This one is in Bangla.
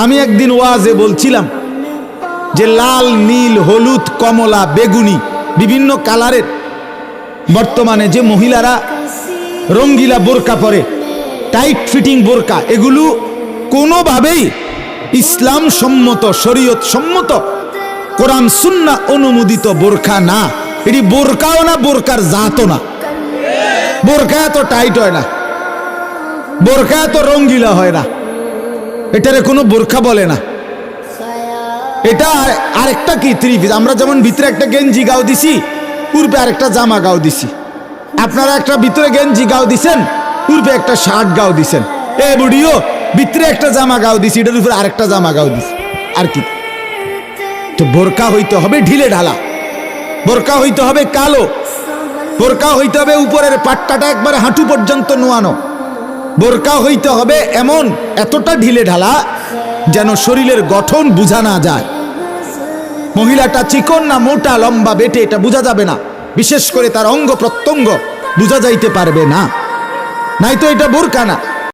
আমি একদিন ওয়াজে বলছিলাম যে লাল, নীল, হলুদ, কমলা, বেগুনি বিভিন্ন কালারের বর্তমানে যে মহিলারা রঙ্গিলা বোরকা পরে, টাইট ফিটিং বোরকা, এগুলো কোনোভাবেই ইসলাম সম্মত, শরীয়ত সম্মত, কোরআন সুন্নাহ অনুমোদিত বোরকা না। এটি বোরকাও না, বোরকার জাতও না। বোরকা এত টাইট হয় না, বোরকা এত রঙ্গিলা হয় না, এটারে কোনো বোরকা বলে না। এটা আরেকটা কি থ্রি পিস। আমরা যেমন ভিতরে একটা গেঞ্জি গাও দিছি, পূর্বে আরেকটা জামা গাও দিছি। আপনারা একটা ভিতরে গেঞ্জি গাও দিছেন, পূর্বে একটা শার্ট গাও দিছেন। এ বুড়িও ভিতরে একটা জামা গাও দিছি, এটার উপরে আরেকটা জামা গাও দিছি। আর কি? তো বোরকা হইতে হবে ঢিলে ঢালা, বোরকা হইতে হবে কালো, বোরকা হইতে হবে উপরের পাট্টাটা একবারে হাঁটু পর্যন্ত নোয়ানো, বোরকা হইতে হবে এমন এতটা ঢিলে ঢালা যেন শরীরের গঠন বোঝা না যায়। মহিলাটা চিকন না মোটা, লম্বা, বেটে, এটা বোঝা যাবে না। বিশেষ করে তার অঙ্গ প্রত্যঙ্গ বোঝা যাইতে পারবে না, নাই তো এটা বোরকা না।